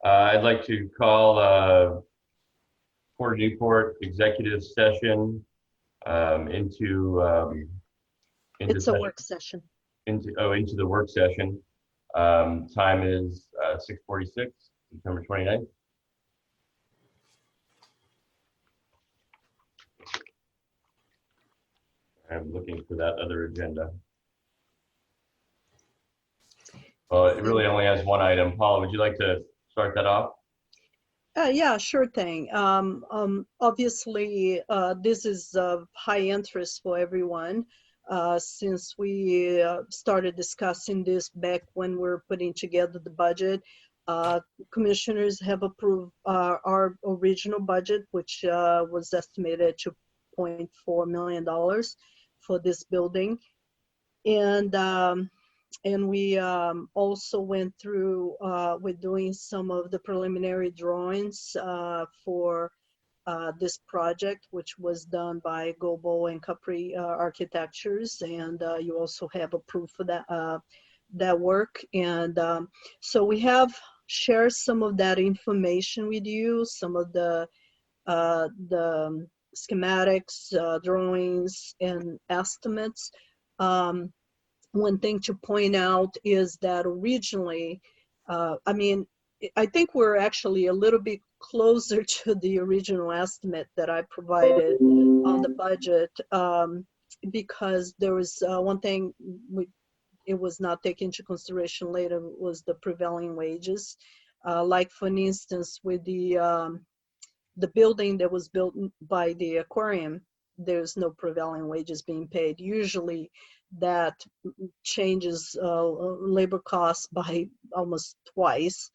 I'd like to call Port of Newport executive session into It's a session work session. into the work session. Time is 6:46, September 29th. I'm looking for that other agenda. Well, it really only has one item. Paula, would you like to start that off? Yeah, sure thing. Obviously, this is of high interest for everyone since we started discussing this back when we're putting together the budget. Uh, Commissioners have approved our original budget, which was estimated at $2.4 million for this building. And we also went through with doing some of the preliminary drawings for this project, which was done by Gobo and Capri Architectures, and you also have approved for that work. And so we have shared some of that information with you, some of the schematics, drawings, and estimates. Um, One thing to point out is that originally, I think we're actually a little bit closer to the original estimate that I provided on the budget because there was one thing it was not taken into consideration later was the prevailing wages. Like for instance, with the building that was built by the aquarium, there's no prevailing wages being paid. Usually that changes labor costs by almost twice.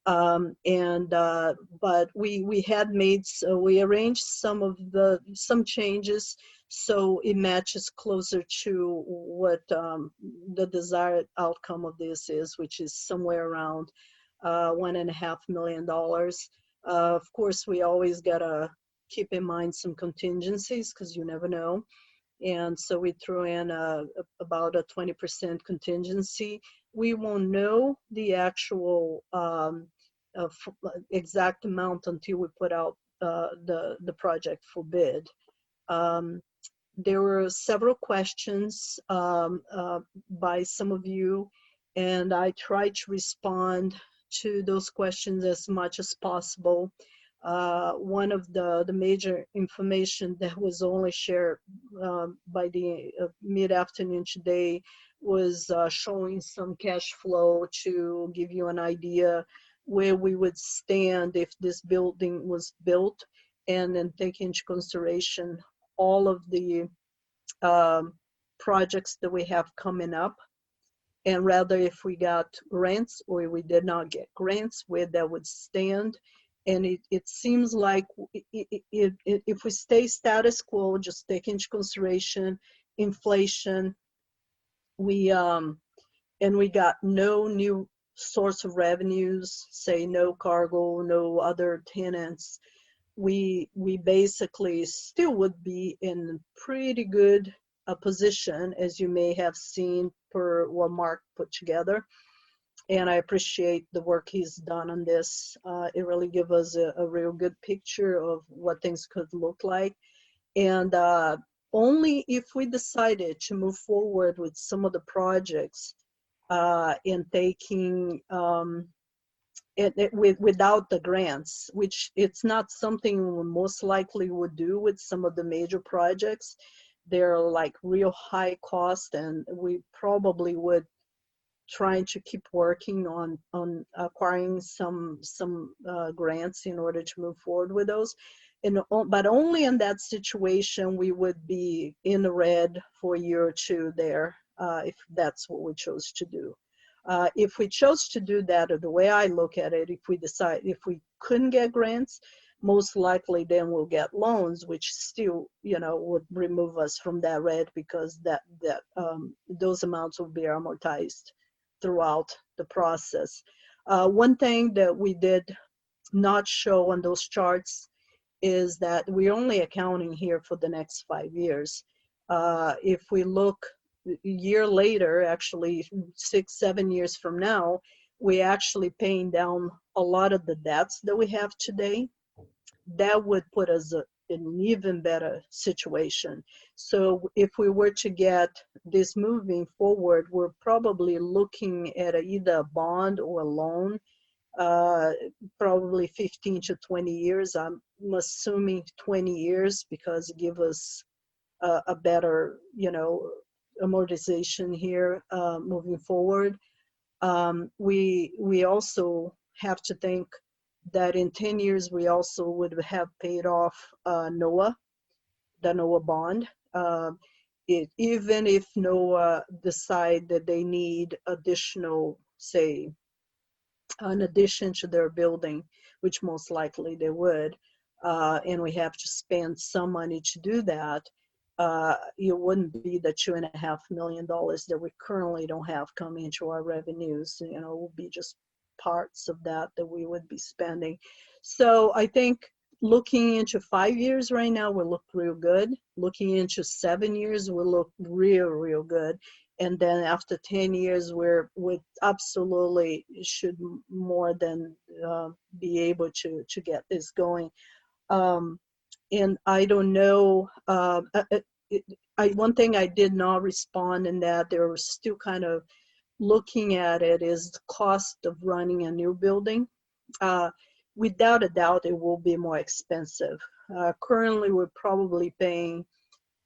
But we had made, so we arranged some changes so it matches closer to what the desired outcome of this is, which is somewhere around $1.5 million. Of course, we always gotta keep in mind some contingencies because you never know. And so we threw in about a 20% contingency. We won't know the actual exact amount until we put out the project for bid. Um, there were several questions by some of you, and I tried to respond to those questions as much as possible. One of the major information that was only shared by the mid-afternoon today was showing some cash flow to give you an idea where we would stand if this building was built, and then take into consideration all of the um, projects that we have coming up, and rather if we got grants or we did not get grants, where that would stand. And it seems like if we stay status quo, just take into consideration inflation, and we got no new source of revenues, say no cargo, no other tenants, we basically still would be in pretty good position, as you may have seen per what Mark put together. And I appreciate the work he's done on this. It really gives us a real good picture of what things could look like. And only if we decided to move forward with some of the projects and taking without the grants, which it's not something we most likely would do with some of the major projects. They're like real high cost, and we probably would trying to keep working on acquiring some grants in order to move forward with those. But only in that situation we would be in the red for a year or two there if that's what we chose to do. If we chose to do that, or the way I look at it, if we couldn't get grants, most likely then we'll get loans, which still, would remove us from that red, because those amounts will be amortized throughout the process. One thing that we did not show on those charts is that we're only accounting here for the next 5 years. If we look a year later, actually 6-7 years from now, we actually paying down a lot of the debts that we have today. That would put us in an even better situation. So if we were to get this moving forward, we're probably looking at either a bond or a loan, probably 15 to 20 years. I'm assuming 20 years because it gives us a better, amortization here moving forward. We also have to think that in 10 years we also would have paid off NOAA, the NOAA bond. Even if NOAA decide that they need additional, say, an addition to their building, which most likely they would, and we have to spend some money to do that, it wouldn't be the $2.5 million that we currently don't have coming into our revenues. It will be just parts of that we would be spending. So I think looking into 5 years right now, we look real good. Looking into 7 years, we look real good. And then after 10 years, we absolutely should more than be able to get this going. And I don't know, one thing I did not respond in that they were still kind of looking at it is the cost of running a new building. Without a doubt, it will be more expensive. Currently, we're probably paying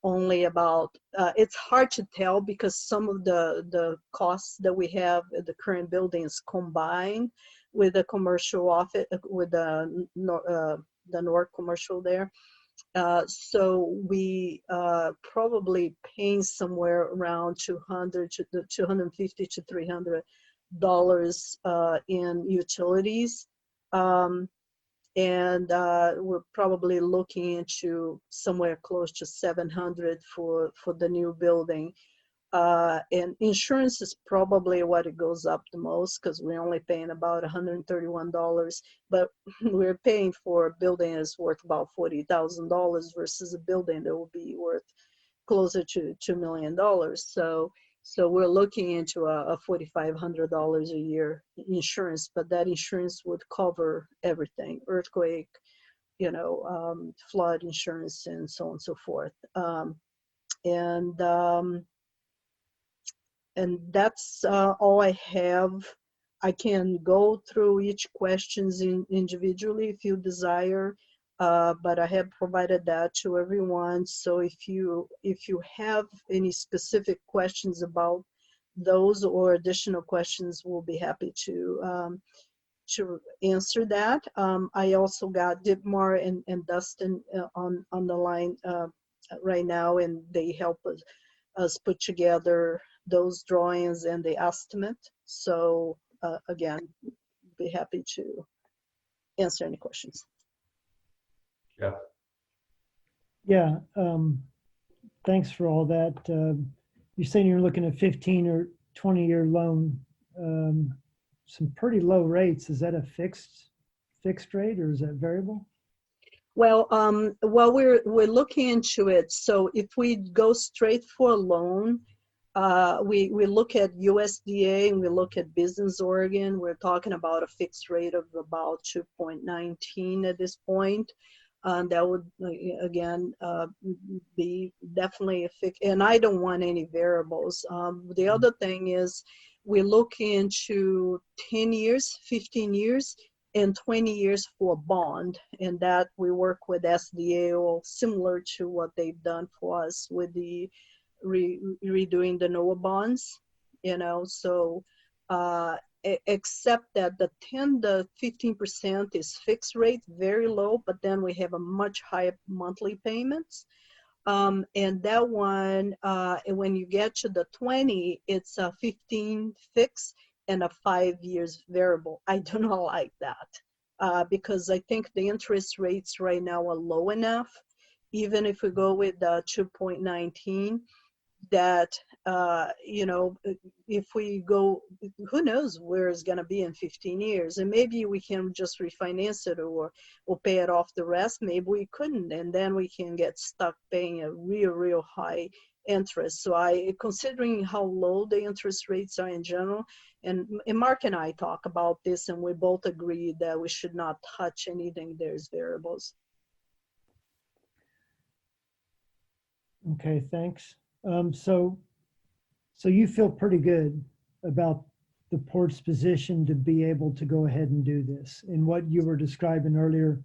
only about, it's hard to tell because some of the costs that we have at the current building is combined with the commercial office, with the North Commercial there. So we probably paying somewhere around $250 to $300 in utilities. And we're probably looking into somewhere close to $700 for the new building. And insurance is probably what it goes up the most because we're only paying about $131, but we're paying for a building that's worth about $40,000 versus a building that will be worth closer to $2 million. So we're looking into a $4,500 a year insurance, but that insurance would cover everything: earthquake, flood insurance, and so on and so forth. And that's all I have. I can go through each questions individually if you desire, but I have provided that to everyone. So if you have any specific questions about those or additional questions, we'll be happy to answer that. I also got Dietmar and Dustin on the line right now, and they help us put together those drawings and the estimate. So again, be happy to answer any questions. Yeah. Yeah, thanks for all that. You're saying you're looking at 15 or 20-year loan, some pretty low rates. Is that a fixed rate or is that variable? Well, we're looking into it. So if we go straight for a loan, we look at USDA and we look at Business Oregon. We're talking about a fixed rate of about 2.19 at this point. That would, again, be definitely a fix. And I don't want any variables. The other thing is we look into 10 years, 15 years, and 20 years for a bond. And that we work with SDA, or similar to what they've done for us with the redoing the NOAA bonds, so except that the 10 to 15% is fixed rate, very low, but then we have a much higher monthly payments. And that one, when you get to the 20, it's a 15 fixed and a 5 years variable. I do not like that because I think the interest rates right now are low enough. Even if we go with the 2.19, that if we go, who knows where it's going to be in 15 years, and maybe we can just refinance it or we'll pay it off the rest. Maybe we couldn't, and then we can get stuck paying a real high interest. So considering how low the interest rates are in general, and Mark and I talk about this, and we both agree that we should not touch anything there's variables. Okay, thanks. So you feel pretty good about the port's position to be able to go ahead and do this. And what you were describing earlier,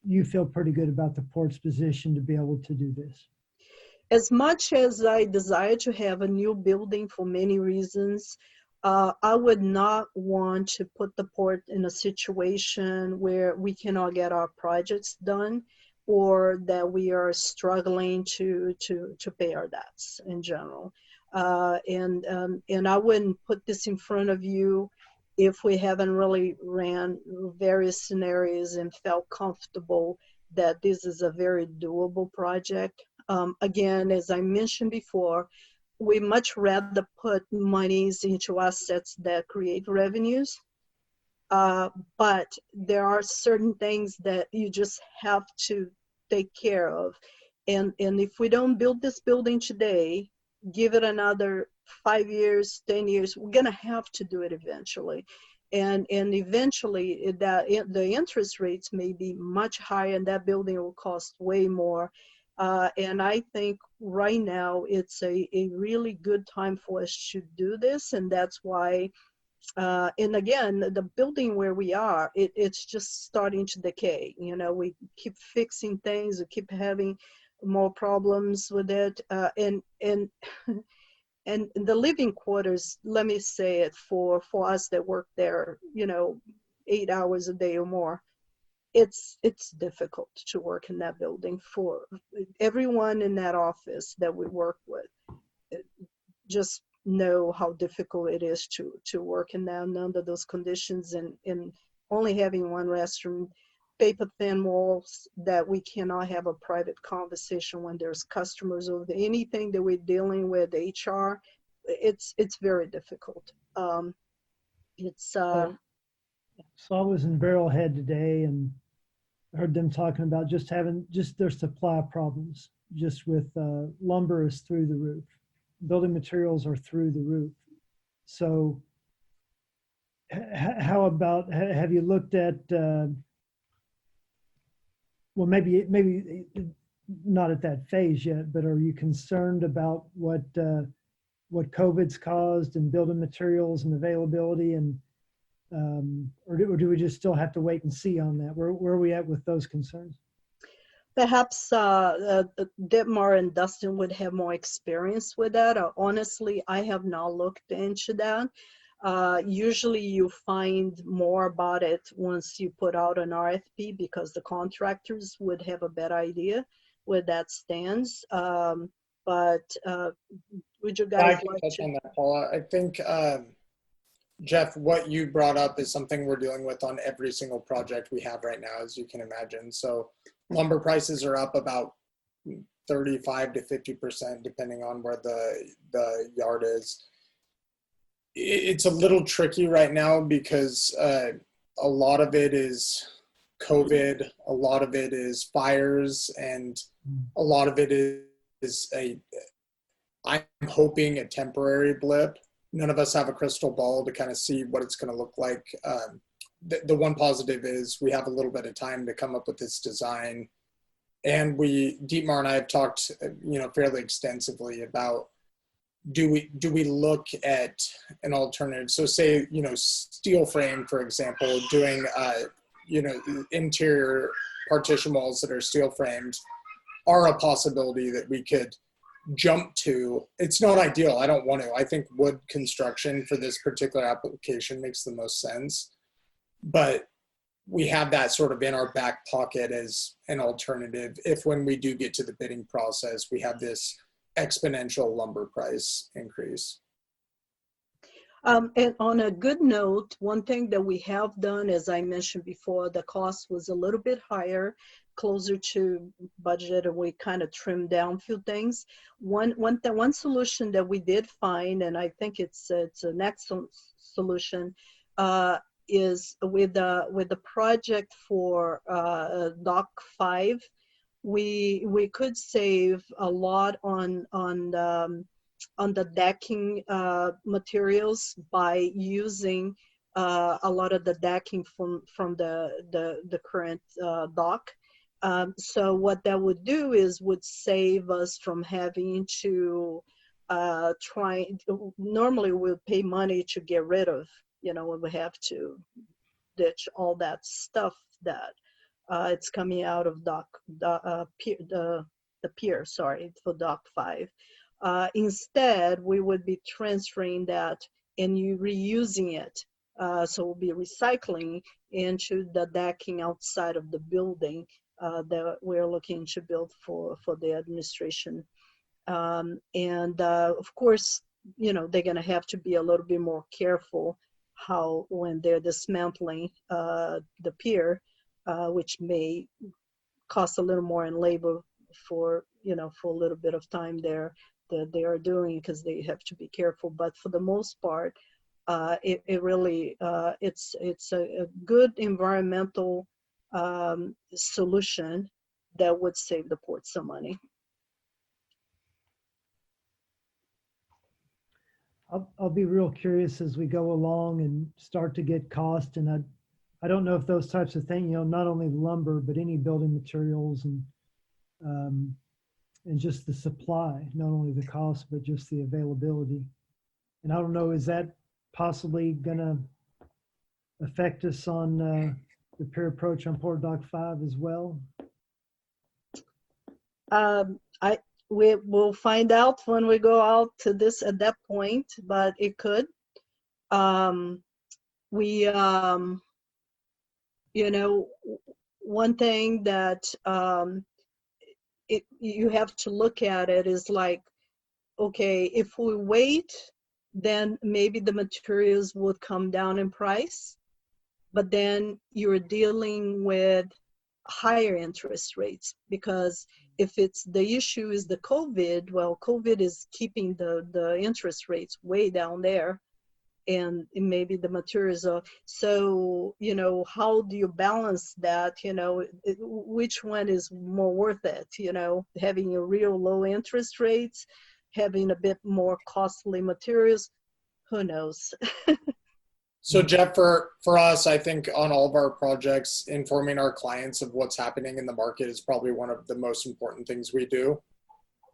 you feel pretty good about the port's position to be able to do this. As much as I desire to have a new building for many reasons, I would not want to put the port in a situation where we cannot get our projects done, or that we are struggling to pay our debts in general. And I wouldn't put this in front of you if we haven't really ran various scenarios and felt comfortable that this is a very doable project. Again, as I mentioned before, we much rather put monies into assets that create revenues. But there are certain things that you just have to take care of. And if we don't build this building today, give it another 5 years, 10 years, we're gonna have to do it eventually. And eventually the interest rates may be much higher and that building will cost way more. And I think right now it's a really good time for us to do this. And that's why, and again, the building where we are, it's just starting to decay. You know, we keep fixing things, we keep having more problems with it. And the living quarters, let me say it, for us that work there, you know, 8 hours a day or more, it's difficult to work in that building. For everyone in that office that we work with, just know how difficult it is to work in that under those conditions, and only having one restroom, paper thin walls, that we cannot have a private conversation when there's customers over there. Anything that we're dealing with HR, it's very difficult. So I was in Barrelhead today and heard them talking about just their supply problems, just with lumber is through the roof. Building materials are through the roof. So how about, have you looked at, well, maybe not at that phase yet, but are you concerned about what COVID's caused in building materials and availability, and or do we just still have to wait and see on that? Where are we at with those concerns? Perhaps Ditmar and Dustin would have more experience with that. Honestly, I have not looked into that. Usually you find more about it once you put out an RFP, because the contractors would have a better idea where that stands. But would you guys I can like touch to? on that, Paula. I think, Jeff, what you brought up is something we're dealing with on every single project we have right now, as you can imagine. So lumber prices are up about 35 to 50%, depending on where the yard is. It's a little tricky right now because a lot of it is COVID, a lot of it is fires, and a lot of it is I'm hoping, a temporary blip. None of us have a crystal ball to kind of see what it's going to look like. The one positive is we have a little bit of time to come up with this design. And Dietmar and I have talked, fairly extensively about, do we look at an alternative? So say, steel frame, for example, doing, interior partition walls that are steel framed are a possibility that we could jump to. It's not ideal. I don't want to. I think wood construction for this particular application makes the most sense. But we have that sort of in our back pocket as an alternative if, when we do get to the bidding process, we have this exponential lumber price increase. And on a good note, one thing that we have done, as I mentioned before, the cost was a little bit higher, closer to budget, and we kind of trimmed down a few things. One solution that we did find, and I think it's an excellent solution, is with the project for Dock 5. we could save a lot on the decking materials by using a lot of the decking from the current dock. So what that would do is would save us from having to normally we'll pay money to get rid of, when we have to ditch all that stuff that it's coming out of the pier, sorry, for dock 5. Instead, we would be transferring that and you reusing it. So we'll be recycling into the decking outside of the building that we're looking to build for the administration. Of course, they're going to have to be a little bit more careful when they're dismantling the pier, which may cost a little more in labor for a little bit of time there that they are doing, because they have to be careful. But for the most part, it really it's a good environmental solution that would save the port some money. I'll be real curious as we go along and start to get cost. And I don't know if those types of things, not only lumber, but any building materials and just the supply, not only the cost, but just the availability. And I don't know, is that possibly going to affect us on the pier approach on Port Dock 5 as well? We will find out when we go out to this at that point, but it could. One thing that you have to look at it is like, okay, if we wait, then maybe the materials would come down in price, but then you're dealing with higher interest rates, because if it's the issue is the COVID, well, COVID is keeping the interest rates way down there, and maybe the materials are, so, how do you balance that? Which one is more worth it? Having a real low interest rates, having a bit more costly materials, who knows? So Jeff, for us, I think on all of our projects, informing our clients of what's happening in the market is probably one of the most important things we do.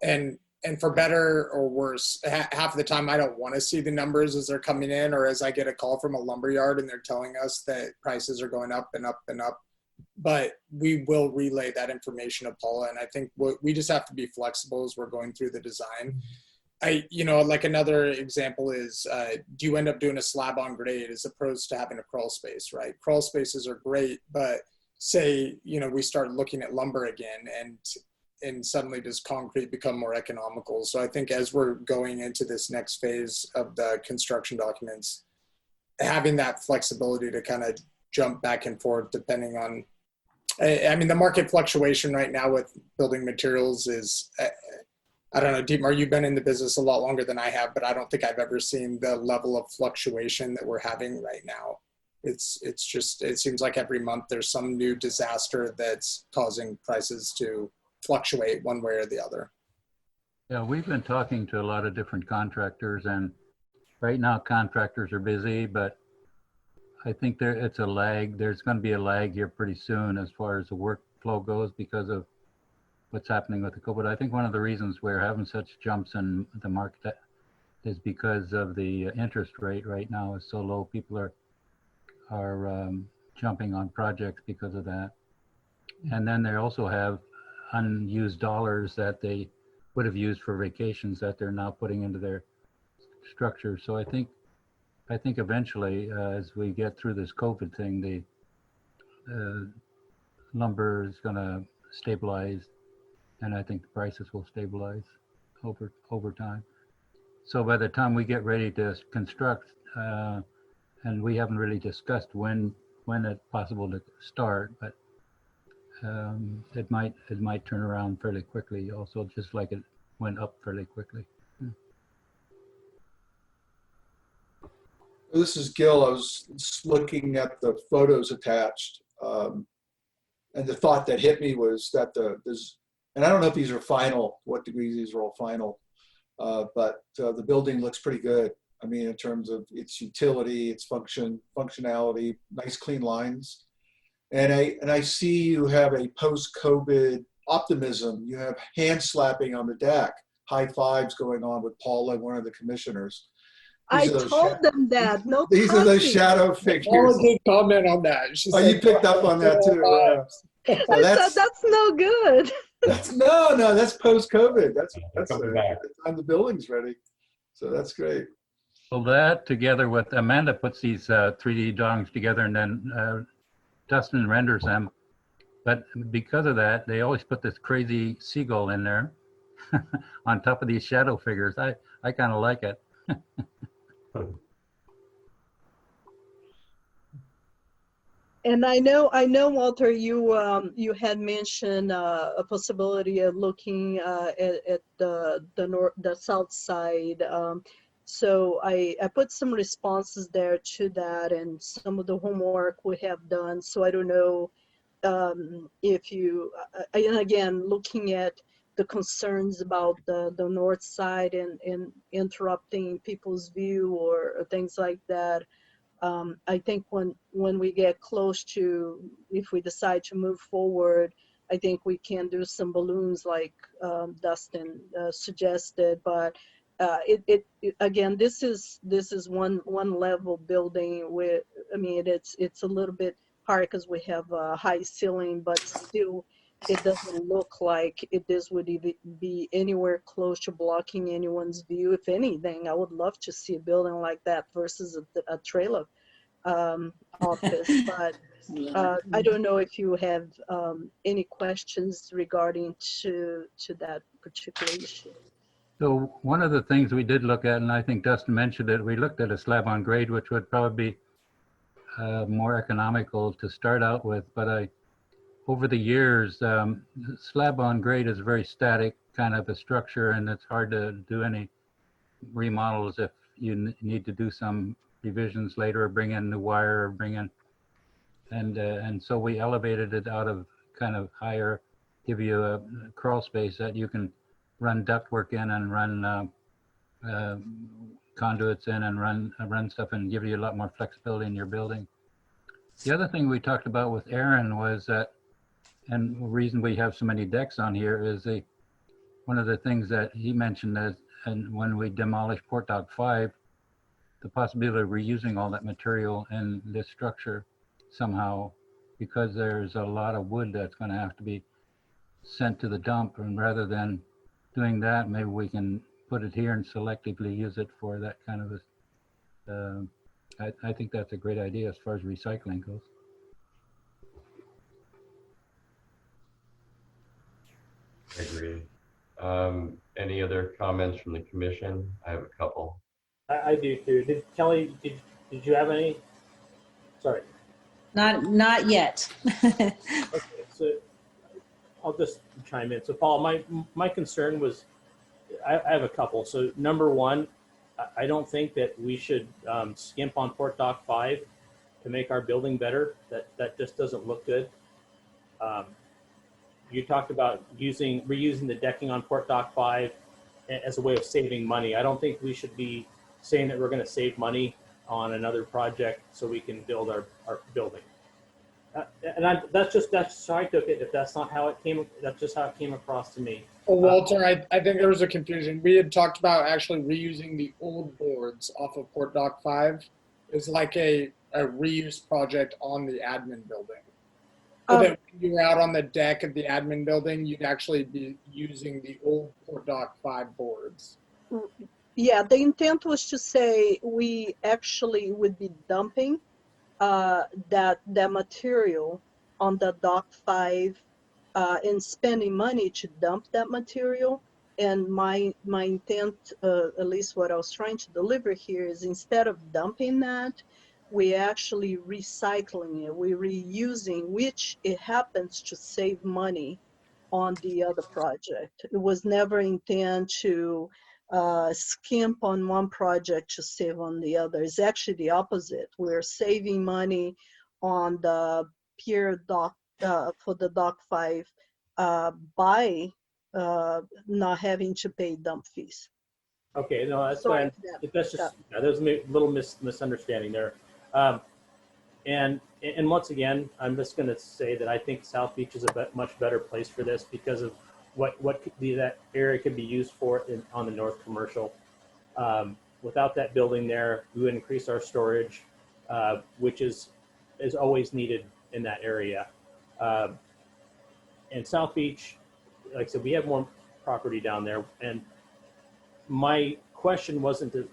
And for better or worse, half of the time I don't want to see the numbers as they're coming in, or as I get a call from a lumber yard and they're telling us that prices are going up and up and up. But we will relay that information to Paula. And I think we just have to be flexible as we're going through the design. Like another example is, do you end up doing a slab on grade as opposed to having a crawl space, right? Crawl spaces are great, but say, we start looking at lumber again and suddenly does concrete become more economical? So I think as we're going into this next phase of the construction documents, having that flexibility to kind of jump back and forth depending on, the market fluctuation right now with building materials is, I don't know, Dietmar, you've been in the business a lot longer than I have, but I don't think I've ever seen the level of fluctuation that we're having right now. It seems like every month there's some new disaster that's causing prices to fluctuate one way or the other. Yeah, we've been talking to a lot of different contractors, and right now contractors are busy, but I think it's a lag. There's going to be a lag here pretty soon as far as the workflow goes because of what's happening with the COVID. I think one of the reasons we're having such jumps in the market is because of the interest rate right now is so low. People are jumping on projects because of that. And then they also have unused dollars that they would have used for vacations that they're now putting into their structure. So I think eventually, as we get through this COVID thing, the lumber is going to stabilize, and I think the prices will stabilize over time. So by the time we get ready to construct, and we haven't really discussed when it's possible to start, but it might turn around fairly quickly also, just like it went up fairly quickly. This is Gil. I was just looking at the photos attached, and the thought that hit me was that And I don't know if these are final, what degrees these are all final, but the building looks pretty good. I mean, in terms of its utility, its functionality, nice clean lines. And I see you have a post-COVID optimism. You have hand slapping on the deck, high fives going on with Paula, one of the commissioners. I These are those told them that. No These are those touching. shadow Paula figures. did comment on that. She Oh, said, you picked up on that too. Yeah. So I said that's no good. that's that's post-COVID. That's Coming back. the time the building's ready. So that's great. Well, that together with Amanda puts these 3D drawings together and then Dustin renders them. But because of that, they always put this crazy seagull in there on top of these shadow figures. I kind of like it. And I know, Walter, you had mentioned a possibility of looking at the south side. So I put some responses there to that and some of the homework we have done. So I don't know if you, and again, looking at the concerns about the north side and interrupting people's view or things like that. I think when we get close to, if we decide to move forward, I think we can do some balloons like Dustin suggested. But again, this is one level building with. I mean, it's a little bit hard because we have a high ceiling, but still, it doesn't look like this would even be anywhere close to blocking anyone's view. If anything, I would love to see a building like that versus a trailer office. But I don't know if you have any questions regarding to that particular issue. So one of the things we did look at, and I think Dustin mentioned it, we looked at a slab on grade, which would probably be more economical to start out with. But over the years, slab on grade is a very static kind of a structure, and it's hard to do any remodels if you need to do some revisions later or bring in new wire or bring in, and so we elevated it out of kind of higher, give you a crawl space that you can run ductwork in and run conduits in and run stuff and give you a lot more flexibility in your building. The other thing we talked about with Aaron was that, and the reason we have so many decks on here is one of the things that he mentioned is, and when we demolished Port Dock 5, the possibility of reusing all that material in this structure somehow, because there's a lot of wood that's going to have to be sent to the dump, and rather than doing that, maybe we can put it here and selectively use it for that kind of I think that's a great idea as far as recycling goes. I agree. Any other comments from the commission? I have a couple. I do too. Kelly, did you have any? Sorry. Not yet. Okay, so I'll just chime in. So Paul, my concern was, I have a couple. So number one, I don't think that we should skimp on Port Dock 5 to make our building better. That just doesn't look good. You talked about reusing the decking on Port Dock 5 as a way of saving money. I don't think we should be saying that we're going to save money on another project so we can build our building. That's how I took it. If that's not how it came, that's just how it came across to me. Well, Walter, I think there was a confusion. We had talked about actually reusing the old boards off of Port Dock 5. It's like a reuse project on the admin building. So that when you were out on the deck of the admin building, you'd actually be using the old Port Dock 5 boards. Yeah, the intent was to say we actually would be dumping that material on the Dock 5 and spending money to dump that material. And my intent, at least what I was trying to deliver here, is instead of dumping that, we actually recycling it, we reusing, which it happens to save money on the other project. It was never intent to skimp on one project to save on the other. It's actually the opposite. We're saving money on the pier dock for the Dock 5 by not having to pay dump fees. Okay, no, that's Sorry fine. for that. If that's just, yeah, there's a little misunderstanding there. Um, and once again, I'm just going to say that I think South Beach is a much better place for this because of what that area could be used for on the North Commercial. Without that building there, we would increase our storage, which is always needed in that area. And South Beach, like I said, we have more property down there, and my question wasn't to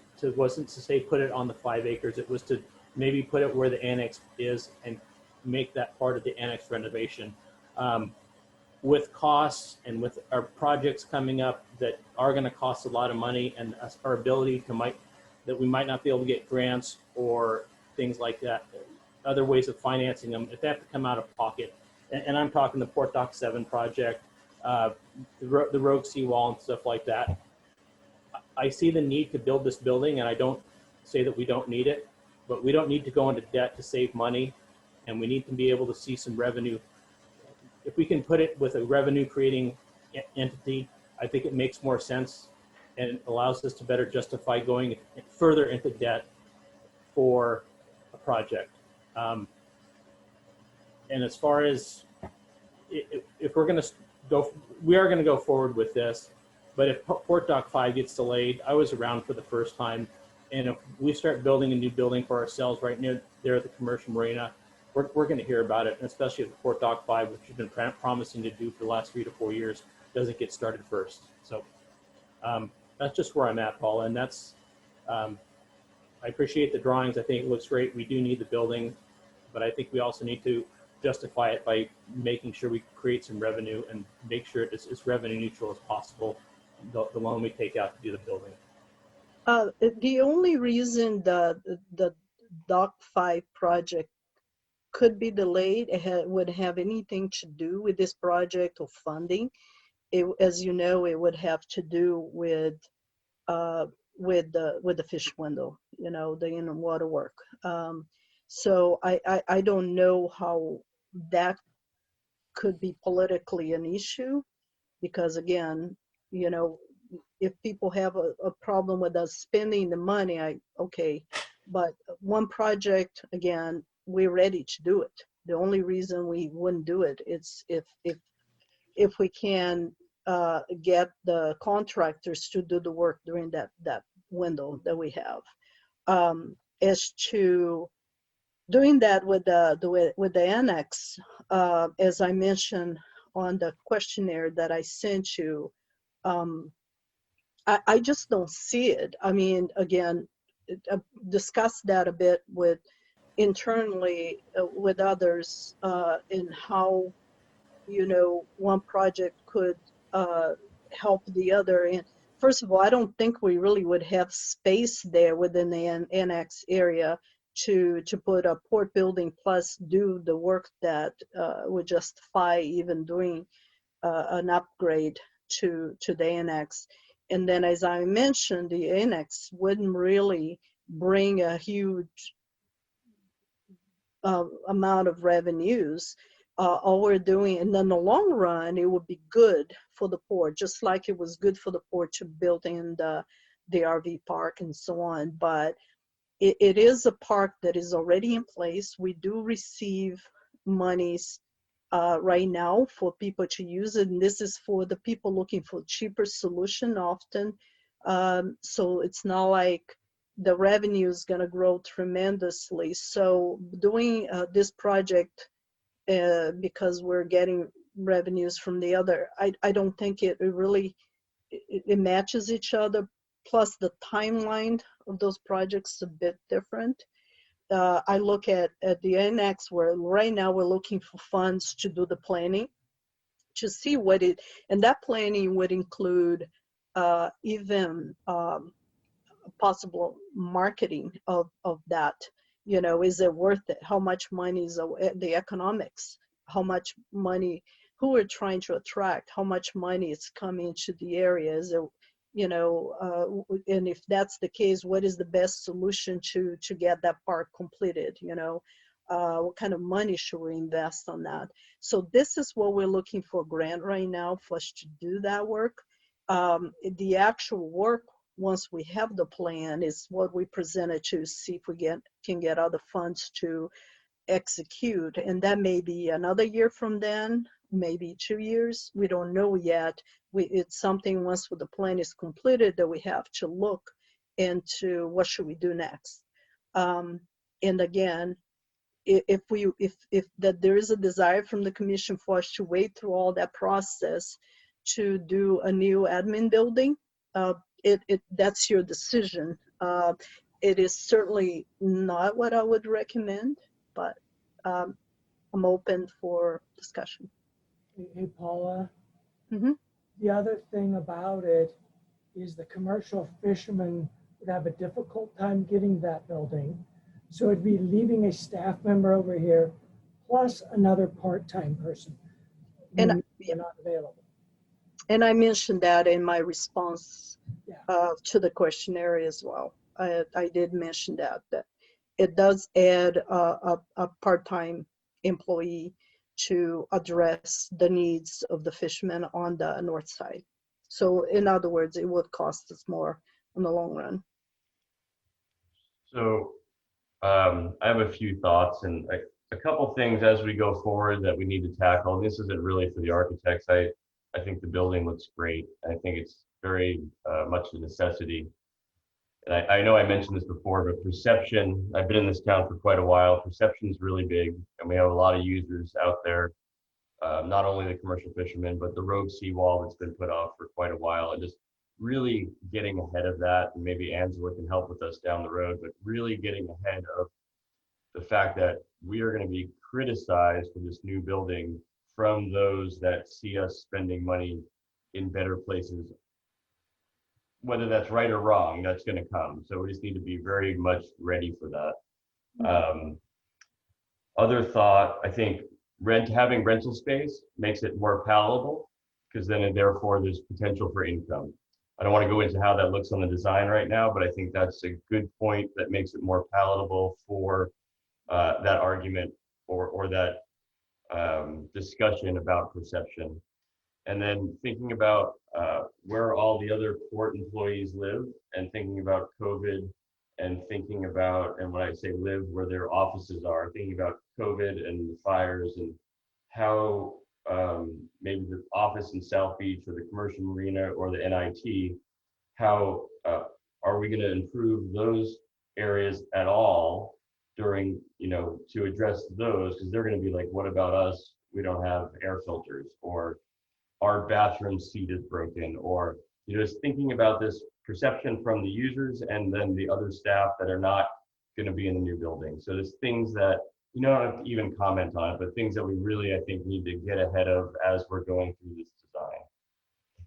say put it on the 5 acres. It was to maybe put it where the annex is and make that part of the annex renovation. With costs and with our projects coming up that are going to cost a lot of money, and our ability that we might not be able to get grants or things like that, other ways of financing them, if they have to come out of pocket, and I'm talking the Port Dock 7 project, the rogue seawall and stuff like that. I see the need to build this building, and I don't say that we don't need it, but we don't need to go into debt to save money, and we need to be able to see some revenue. If we can put it with a revenue creating entity, I think it makes more sense and it allows us to better justify going further into debt for a project. And as far as if we're going to go, we are going to go forward with this. But if Port Dock 5 gets delayed, I was around for the first time, and if we start building a new building for ourselves right near there at the commercial marina, we're going to hear about it, and especially if Port Dock 5, which we've been promising to do for the last 3 to 4 years, doesn't get started first. So that's just where I'm at, Paul, and that's I appreciate the drawings. I think it looks great. We do need the building, but I think we also need to justify it by making sure we create some revenue and make sure it's as revenue neutral as possible, the loan we take out to do the building. The only reason the Dock 5 project could be delayed, would have anything to do with this project or funding. As you know, it would have to do with the fish window, the inner water work. So I don't know how that could be politically an issue, because again, if people have a problem with us spending the money, okay, but one project, again, we're ready to do it. The only reason we wouldn't do it is if we can get the contractors to do the work during that window that we have. As to doing that with the annex, as I mentioned on the questionnaire that I sent you, I just don't see it. I mean, again, discuss that a bit internally with others in how one project could help the other. And first of all, I don't think we really would have space there within the annex area to put a port building plus do the work that would justify even doing an upgrade to the annex. And then, as I mentioned, the annex wouldn't really bring a huge amount of revenues. All we're doing, and in the long run, it would be good for the port, just like it was good for the port to build in the RV park and so on. But it is a park that is already in place. We do receive monies right now for people to use it, and this is for the people looking for cheaper solution often. So it's not like the revenue is going to grow tremendously. So doing this project because we're getting revenues from the other, I don't think it really it matches each other. Plus the timeline of those projects is a bit different. I look at the annex where right now we're looking for funds to do the planning, to see and that planning would include even possible marketing of that. Is it worth it? How much money is the economics? How much money, who we're trying to attract, how much money is coming to the area? Is it, and if that's the case, what is the best solution to get that park completed? what kind of money should we invest on that? So this is what we're looking for grant right now for us to do that work. The actual work, once we have the plan, is what we presented to see if we can get other funds to execute. And that may be another year from then, maybe 2 years. We don't know yet. It's something once the plan is completed that we have to look into what should we do next. And again, if that there is a desire from the commission for us to wait through all that process to do a new admin building, that's your decision. It is certainly not what I would recommend, but I'm open for discussion. Hey, Paula. Mhm. The other thing about it is the commercial fishermen would have a difficult time getting that building. So it'd be leaving a staff member over here plus another part-time person. And when they're not available. And I mentioned that in my response Yeah. to the questionnaire as well. I did mention that it does add a part-time employee to address the needs of the fishermen on the north side. So in other words, it would cost us more in the long run. So I have a few thoughts and a couple things as we go forward that we need to tackle. And this isn't really for the architects. I think the building looks great. I think it's very much a necessity. And I know I mentioned this before, but perception, I've been in this town for quite a while. Perception is really big, and we have a lot of users out there, not only the commercial fishermen, but the rogue seawall that's been put off for quite a while, and just really getting ahead of that. And maybe Angela can help with us down the road, but really getting ahead of the fact that we are going to be criticized for this new building from those that see us spending money in better places. Whether that's right or wrong, that's going to come. So we just need to be very much ready for that. Other thought, I think having rental space makes it more palatable, because then therefore there's potential for income. I don't want to go into how that looks on the design right now, but I think that's a good point that makes it more palatable for that argument or that discussion about perception. And then thinking about where all the other port employees live, and thinking about COVID, and thinking about, and when I say live, where their offices are, thinking about COVID and the fires, and how maybe the office in South Beach or the commercial marina or the NIT, how are we going to improve those areas at all during, to address those, because they're going to be like, what about us? We don't have air filters, or our bathroom seat is broken, or just thinking about this perception from the users and then the other staff that are not going to be in the new building. So there's things that I don't have to even comment on it, but things that we really, I think, need to get ahead of as we're going through this design.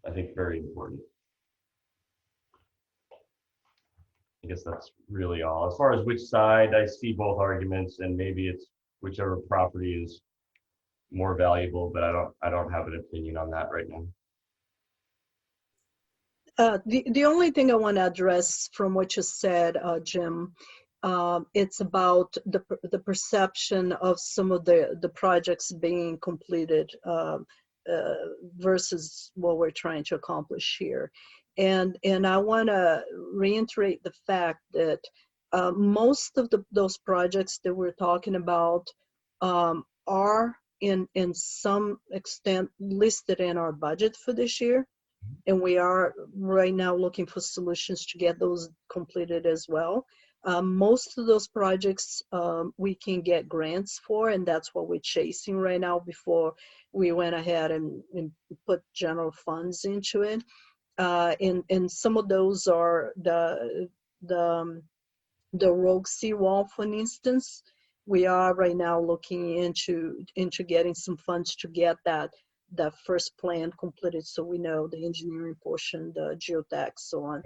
I think very important. I guess that's really all. As far as which side, I see both arguments, and maybe it's whichever property is more valuable, but I don't have an opinion on that right now. The only thing I want to address from what you said, Jim, it's about the perception of some of the projects being completed versus what we're trying to accomplish here. And I want to reiterate the fact that most of those projects that we're talking about are in some extent listed in our budget for this year. And we are right now looking for solutions to get those completed as well. Most of those projects we can get grants for, and that's what we're chasing right now before we went ahead and put general funds into it. And some of those are the rogue seawall, for instance. We are right now looking into getting some funds to get that first plan completed, so we know the engineering portion, the geotech, so on,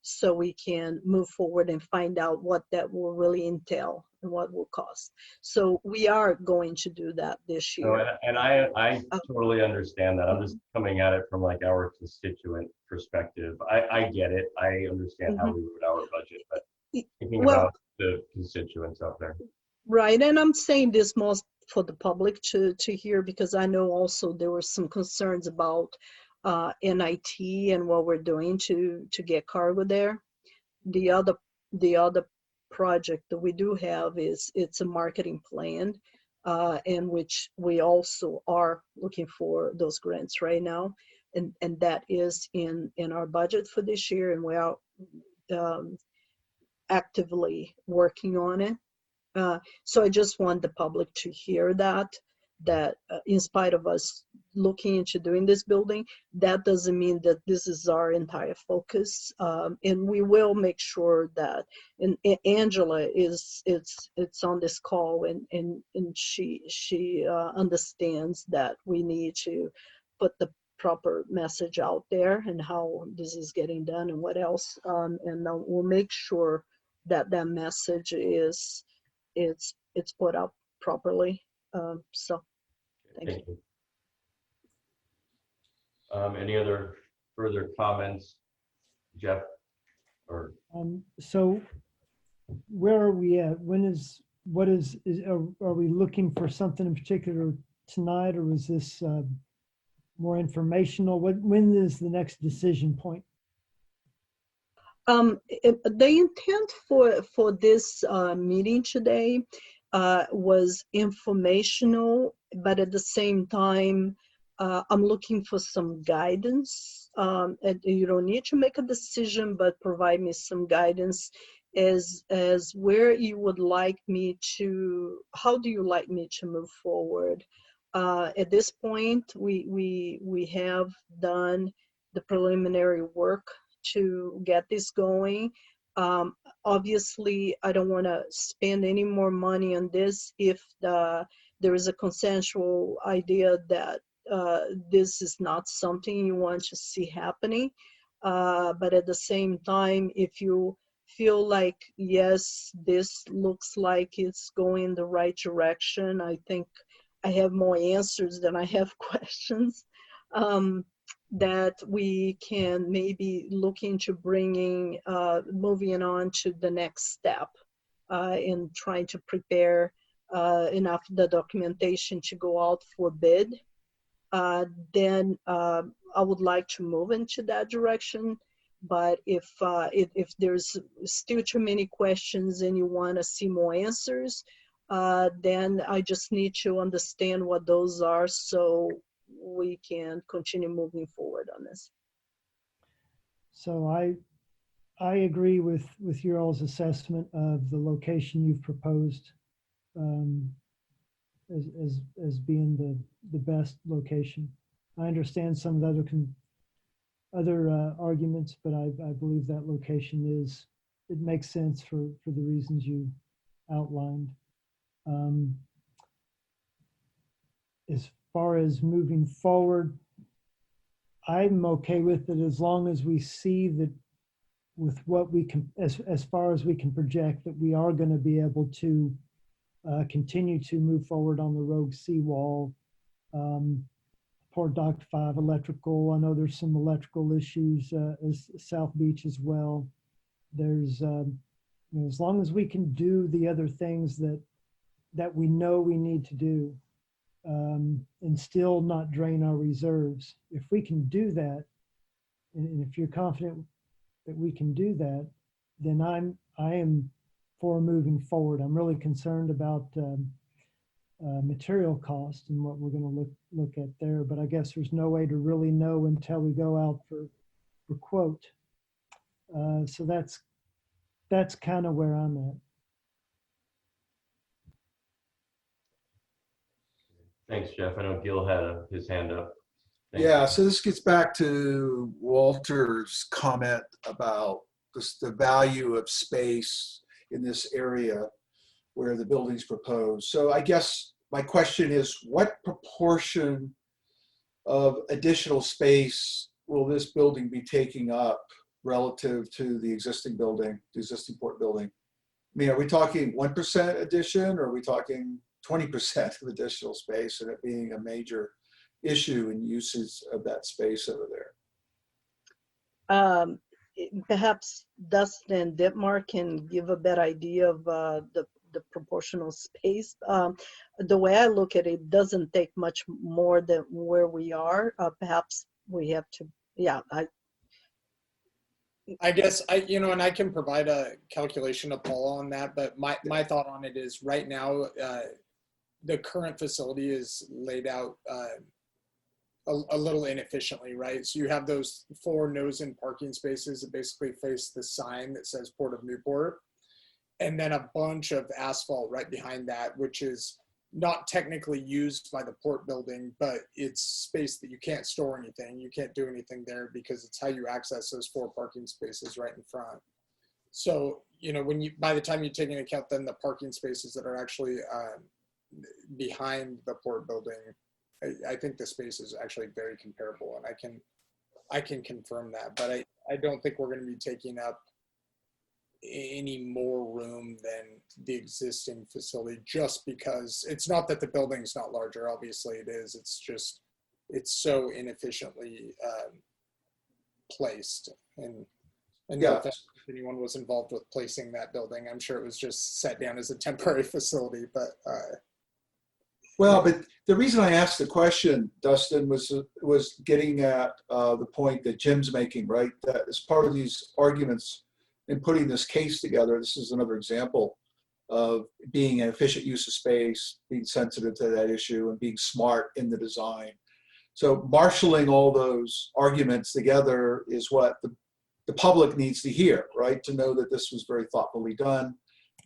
so we can move forward and find out what that will really entail and what will cost. So we are going to do that this year. And I totally understand that. I'm just coming at it from like our constituent perspective. I get it. I understand how we wrote our budget, but thinking about the constituents out there. Right, and I'm saying this most for the public to hear, because I know also there were some concerns about NIT and what we're doing to get cargo there. The other project that we do have is it's a marketing plan, in which we also are looking for those grants right now, and that is in our budget for this year, and we are actively working on it. So I just want the public to hear that in spite of us looking into doing this building, that doesn't mean that this is our entire focus. And we will make sure that, and Angela it's on this call, and she understands that we need to put the proper message out there and how this is getting done and what else. And we'll make sure that message is it's put out properly. So thank you. Any other further comments, Jeff? Or So where are we at? Are we looking for something in particular tonight, or is this more informational? When is the next decision point? The intent for this meeting today was informational, but at the same time, I'm looking for some guidance. And you don't need to make a decision, but provide me some guidance as where you would like me to, how do you like me to move forward? At this point, we have done the preliminary work to get this going. Obviously, I don't want to spend any more money on this if there is a consensual idea that this is not something you want to see happening. But at the same time, if you feel like, yes, this looks like it's going the right direction, I think I have more answers than I have questions. That we can maybe look into bringing, moving on to the next step in trying to prepare enough the documentation to go out for bid. Then I would like to move into that direction. But if there's still too many questions and you want to see more answers, then I just need to understand what those are so we can continue moving forward on this. So I agree with your all's assessment of the location you've proposed as being the best location. I understand some of the other arguments, but I believe that location it makes sense for the reasons you outlined. As far as moving forward, I'm okay with it as long as we see that with what we can, as far as we can project, that we are going to be able to continue to move forward on the rogue seawall, Port Dock 5 electrical. I know there's some electrical issues as South Beach as well. There's, as long as we can do the other things that we know we need to do, and still not drain our reserves. If we can do that, and if you're confident that we can do that, then I am for moving forward. I'm really concerned about material cost and what we're going to look at there, but I guess there's no way to really know until we go out for quote. So that's kind of where I'm at. thanks, Jeff. I know Gil had his hand up. Thank Yeah, you. so this gets back to Walter's comment about the value of space in this area where the building's proposed. So I guess my question is, what proportion of additional space will this building be taking up relative to the existing building, the existing port building? I mean, are we talking 1% addition, or are we talking 20% of additional space, and it being a major issue in uses of that space over Perhaps Dustin and Ditmar can give a better idea of the the proportional space. The way I look at it, doesn't take much more than where we are. Perhaps we have to, yeah, I guess and I can provide a calculation to Paul on that, but my thought on it is right now, the current facility is laid out a little inefficiently, right? So you have those 4 nose-in parking spaces that basically face the sign that says Port of Newport, and then a bunch of asphalt right behind that, which is not technically used by the port building, but it's space that you can't store anything. You can't do anything there because it's how you access those 4 parking spaces right in front. So, by the time you take into account then the parking spaces that are actually behind the port building, I think the space is actually very comparable, and I can confirm that, but I don't think we're going to be taking up any more room than the existing facility, just because it's not that the building's not larger. Obviously it is. It's just, it's so inefficiently placed. And no offense if anyone was involved with placing that building. I'm sure it was just set down as a temporary facility, but well, but the reason I asked the question, Dustin, was getting at the point that Jim's making, right? That as part of these arguments in putting this case together, this is another example of being an efficient use of space, being sensitive to that issue, and being smart in the design. So marshaling all those arguments together is what the public needs to hear, right? To know that this was very thoughtfully done.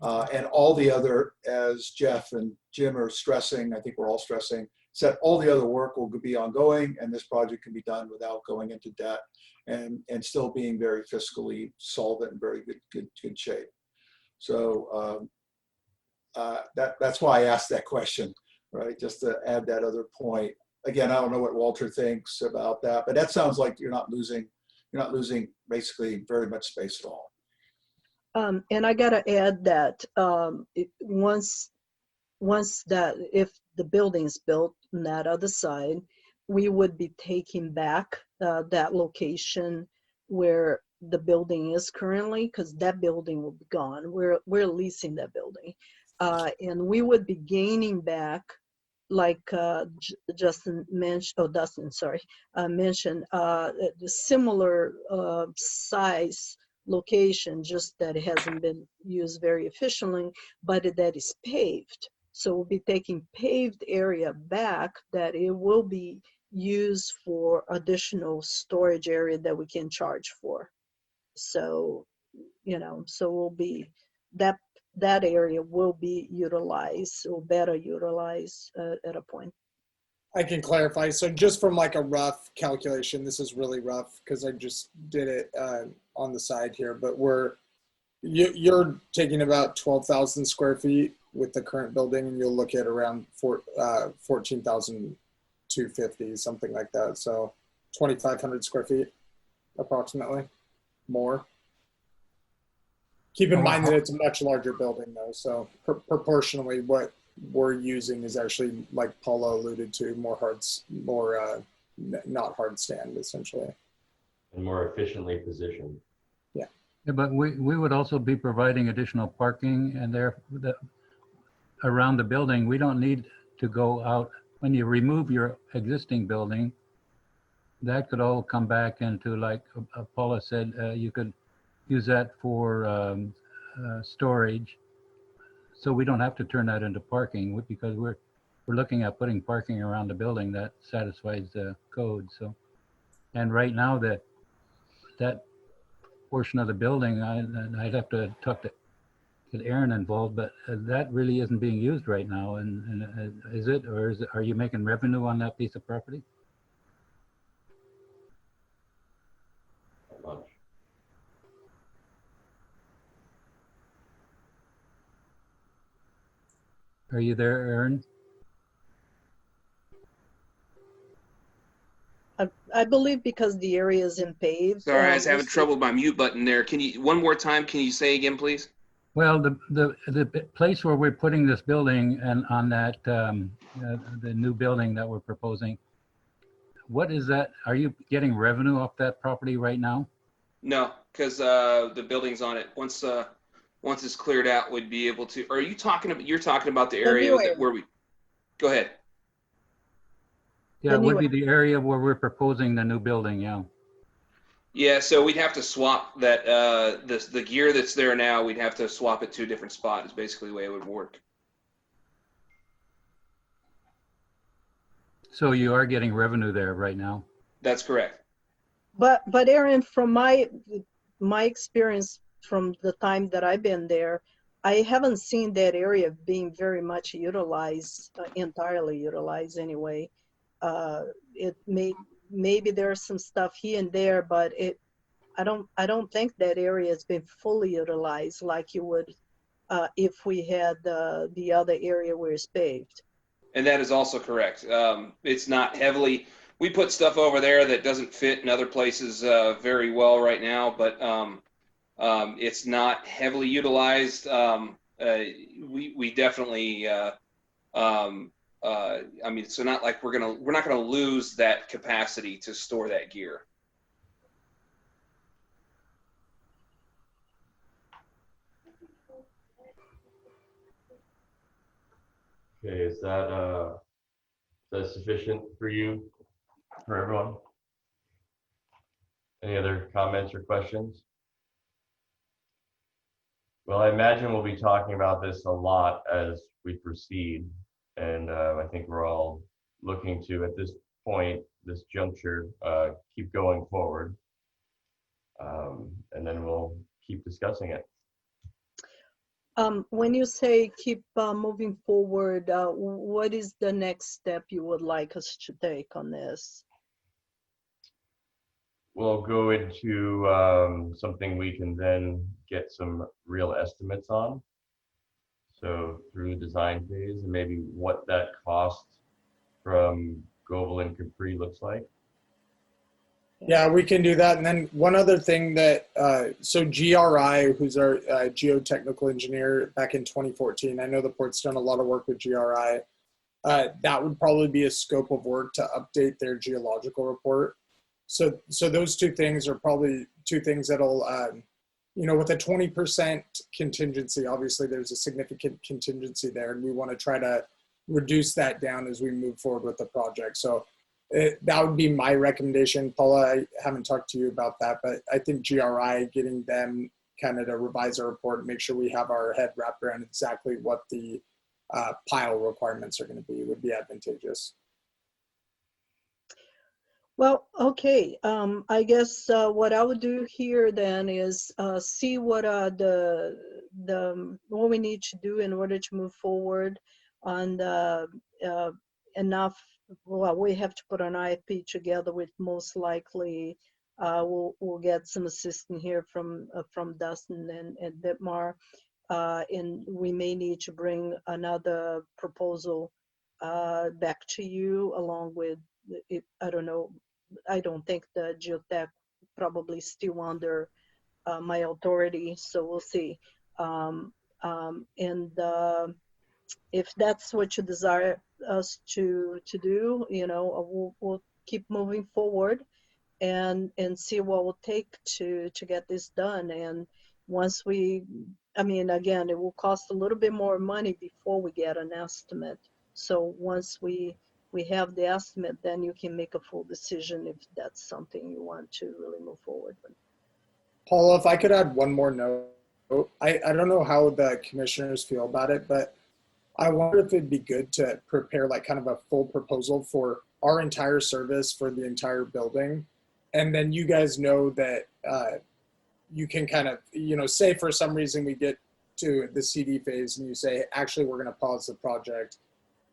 And all the other, as Jeff and Jim are stressing, I think we're all stressing, that all the other work will be ongoing, and this project can be done without going into debt and still being very fiscally solvent and very good shape. So that's why I asked that question, right? Just to add that other point. Again, I don't know what Walter thinks about that, but that sounds like you're not losing basically very much space at all. And I gotta add that once that, if the building's built on that other side, we would be taking back that location where the building is currently, because that building will be gone. We're leasing that building, and we would be gaining back, like Dustin mentioned, the similar size location, just that it hasn't been used very efficiently, but that is paved. So we'll be taking paved area back that it will be used for additional storage area that we can charge for. So, so we'll be, that area will be utilized or better utilized at a point. I can clarify. So just from like a rough calculation, this is really rough because I just did it on the side here, but you're taking about 12,000 square feet with the current building, and you'll look at around 14,250, something like that. So 2,500 square feet approximately, more. Keep in mind that it's a much larger building though. So proportionally what we're using is actually, like Paula alluded to, not hard stand essentially. And more efficiently positioned. Yeah, but we would also be providing additional parking, and around the building. We don't need to go out. When you remove your existing building, that could all come back into, like Paula said, you could use that for storage. So we don't have to turn that into parking, because we're looking at putting parking around the building that satisfies the code. So, and right now that portion of the building, I'd have to talk to get Aaron involved, but that really isn't being used right now. And is it, or are you making revenue on that piece of property? Not much. Are you there, Aaron? I believe because the area is in paved. Sorry, I was having trouble with my mute button there. Can you, one more time, can you say again, please? Well, the place where we're putting this building, and on that, the new building that we're proposing, what is that? Are you getting revenue off that property right now? No, because the building's on it. Once once it's cleared out, we'd be able to, or are you talking about, you're talking about the The area new that, area. where we, go ahead. Yeah, The it would new be the area where we're proposing the new building, yeah. Yeah, so we'd have to swap that, the gear that's there now, we'd have to swap it to a different spot is basically the way it would work. So you are getting revenue there right now. That's correct. But Aaron, from my experience from the time that I've been there, I haven't seen that area being very much utilized, entirely utilized anyway. It maybe there's some stuff here and there, but I don't think that area has been fully utilized like you would if we had the other area where it's paved. And that is also correct. It's not heavily, we put stuff over there that doesn't fit in other places very well right now, but it's not heavily utilized. We definitely, I mean, so not like we're not gonna lose that capacity to store that gear. Okay, is that sufficient for you, for everyone? Any other comments or questions? Well, I imagine we'll be talking about this a lot as we proceed, and I think we're all looking to, at this point, this juncture, keep going forward, and then we'll keep discussing it. When you say keep moving forward, what is the next step you would like us to take on this? We'll go into something we can then get some real estimates on. So through the design phase and maybe what that cost from Goebel and Capri looks like. Yeah, we can do that. And then one other thing that, so GRI, who's our geotechnical engineer back in 2014, I know the port's done a lot of work with GRI. That would probably be a scope of work to update their geological report. So those two things are probably two things that'll, you know, with a 20% contingency, obviously there's a significant contingency there, and we want to try to reduce that down as we move forward with the project. So that would be my recommendation. Paula, I haven't talked to you about that, but I think GRI, getting them kind of to revise our report and make sure we have our head wrapped around exactly what the pile requirements are going to be would be advantageous. Well, okay. I guess what I would do here then is see what what we need to do in order to move forward on the enough. Well, we have to put an IFP together with most likely. We'll get some assistance here from Dustin and Dietmar, and we may need to bring another proposal back to you along with it. I don't know. I don't think the geotech probably still under my authority, so we'll see. If that's what you desire us to do, you know, we'll keep moving forward and see what we'll take to get this done. And once I mean, again, it will cost a little bit more money before we get an estimate. So once we have the estimate, then you can make a full decision if that's something you want to really move forward with. Paula, if I could add one more note, I don't know how the commissioners feel about it, but I wonder if it'd be good to prepare like kind of a full proposal for our entire service for the entire building. And then you guys know that you can kind of, you know, say for some reason we get to the CD phase and you say, actually, we're going to pause the project.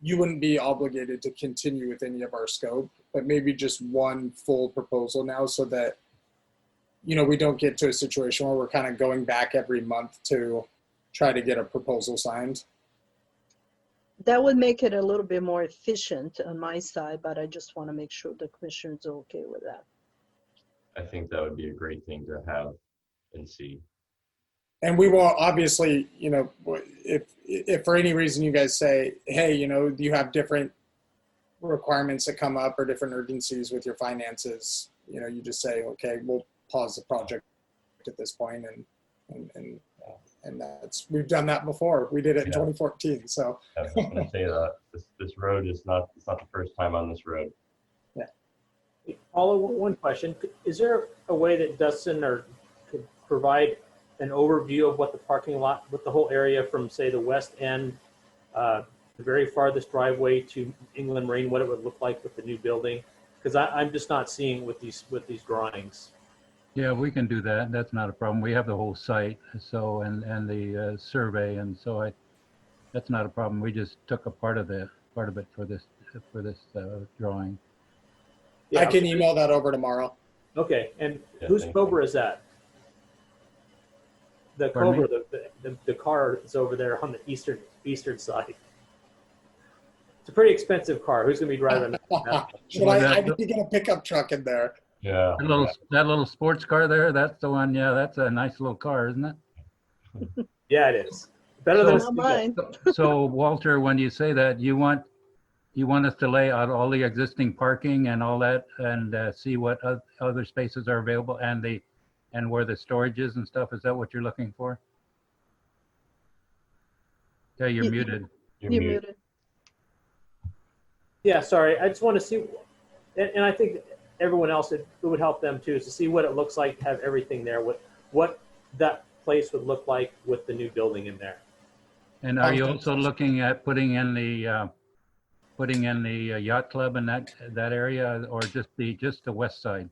You wouldn't be obligated to continue with any of our scope, but maybe just one full proposal now so that, you know, we don't get to a situation where we're kind of going back every month to try to get a proposal signed. That would make it a little bit more efficient on my side, but I just want to make sure the commissioners are okay with that. I think that would be a great thing to have and see. And we will obviously, you know, if for any reason you guys say, hey, you know, you have different requirements that come up or different urgencies with your finances, you know, you just say, okay, we'll pause the project at this point and And we've done that before. We did it in Yeah. 2014. So I was going to say that this road is not, it's not the first time on this road. Paula, one question. Is there a way that Dustin could provide an overview of what the parking lot, what the whole area from, say, the west end, the very farthest driveway to England Marine, what it would look like with the new building? Because I'm just not seeing with these drawings. Yeah, we can do that. That's not a problem. We have the whole site, so, and the survey, and so that's not a problem. We just took a part of it for this drawing. Yeah, I can email that over tomorrow. Okay, and Yeah, whose thank Cobra is that? The Pardon me? Cobra, the car is over there on the eastern side. It's a pretty expensive car. Who's gonna be driving that? I need to get a pickup truck in there. Yeah. That little sports car there, that's the one. Yeah, that's a nice little car, isn't it? Yeah, it is. Better than a Not mine. So Walter, when you say that, you want us to lay out all the existing parking and all that, and see what other spaces are available and where the storage is and stuff? Is that what you're looking for? Okay, you're Yeah. muted. You're You're muted. muted. Yeah, sorry. I just want to see, and I think everyone else, it would help them too, is to see what it looks like to have everything there, what that place would look like with the new building in there. And are you also looking at putting in the yacht club in that area, or just the west side?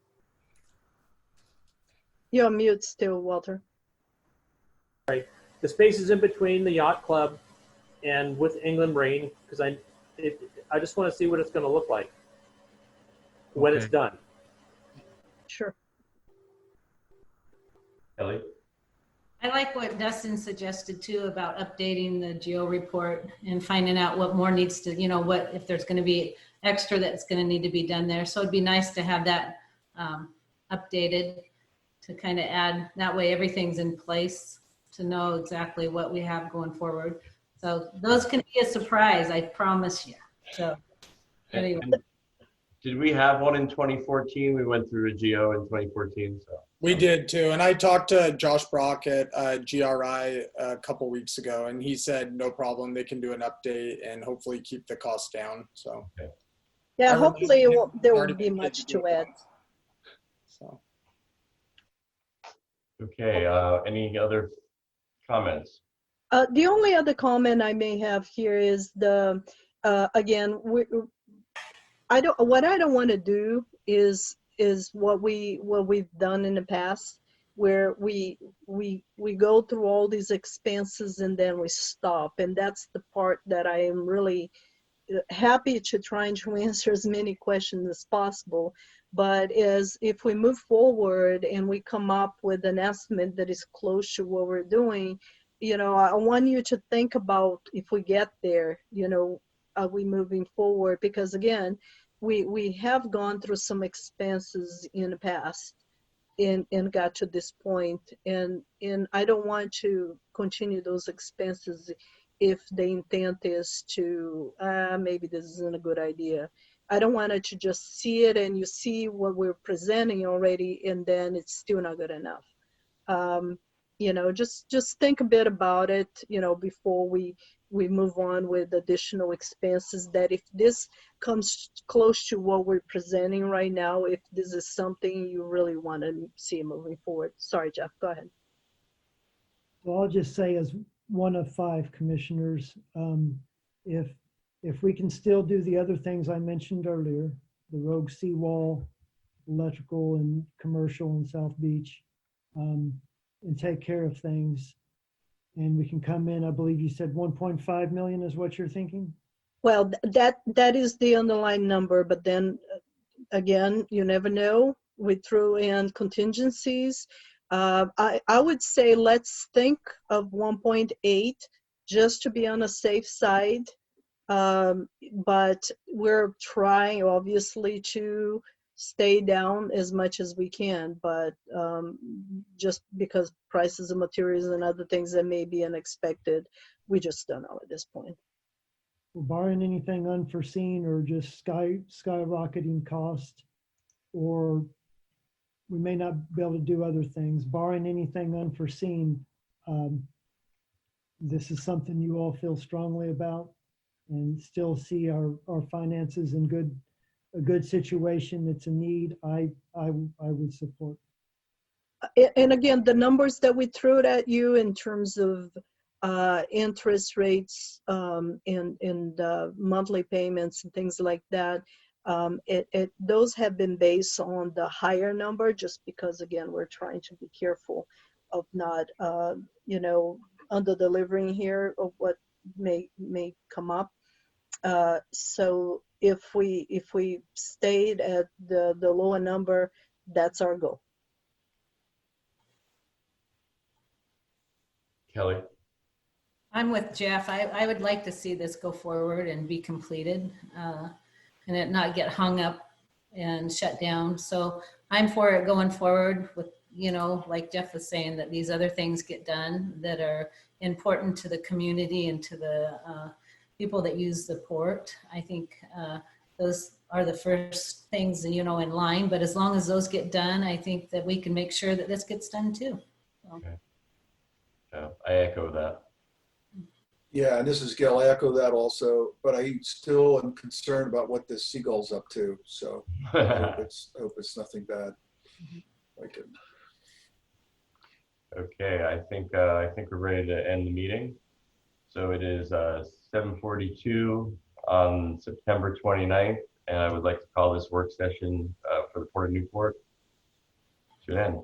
You're on mute still, Walter. The spaces in between the yacht club and with England Marine, because I just want to see what it's going to look like when it's Okay. done. Sure. Kelly? I like what Dustin suggested too about updating the geo report and finding out what more needs to, what, if there's going to be extra that's going to need to be done there. So it'd be nice to have that updated to kind of add, that way everything's in place to know exactly what we have going forward. So those can be a surprise, I promise you. So anyway. And did we have one in 2014? We went through a GO in 2014. So We did too. And I talked to Josh Brock at GRI a couple weeks ago, and he said no problem. They can do an update and hopefully keep the cost down. So Yeah, I hopefully remember there already won't be been much able to add. So okay. Any other comments? The only other comment I may have here is again, what I don't want to do is what we've done in the past, where we go through all these expenses and then we stop, and that's the part that I am really happy to try and answer as many questions as possible. But if we move forward and we come up with an estimate that is close to what we're doing, I want you to think about, if we get there, are we moving forward? Because again, we have gone through some expenses in the past and got to this point, and I don't want to continue those expenses if the intent is to maybe this isn't a good idea. I don't want it to just see it and you see what we're presenting already and then it's still not good enough. Just think a bit about it, before we move on with additional expenses, that if this comes close to what we're presenting right now, if this is something you really want to see moving forward. Sorry, Jeff, go ahead. Well, I'll just say, as one of 5 commissioners, if we can still do the other things I mentioned earlier, the rogue seawall, electrical and commercial in South Beach, and take care of things, and we can come in, I believe you said 1.5 million is what you're thinking? Well, that is the underlying number, but then again, you never know. We threw in contingencies. I would say let's think of 1.8 just to be on a safe side. But we're trying obviously to stay down as much as we can, but just because prices of materials and other things that may be unexpected, we just don't know at this point. Well, barring anything unforeseen or just skyrocketing cost, or we may not be able to do other things, barring anything unforeseen, this is something you all feel strongly about and still see our finances in a good situation, it's a need, I would support. And again, the numbers that we threw at you in terms of interest rates and monthly payments and things like that, those have been based on the higher number, just because, again, we're trying to be careful of not, under delivering here of what may come up. So if we stayed at the lower number, that's our goal. Kelly? I'm with Jeff. I would like to see this go forward and be completed and it not get hung up and shut down. So I'm for it going forward with, like Jeff was saying, that these other things get done that are important to the community and to the people that use the port. I think those are the first things, in line, but as long as those get done, I think that we can make sure that this gets done too. So. Okay. Yeah, I echo that. Yeah, and this is Gil. I echo that also, but I still am concerned about what this seagull's up to. So I hope it's nothing bad. Like it. Okay, I think we're ready to end the meeting. So it is 7:42 on September 29th, and I would like to call this work session for the Port of Newport to an end.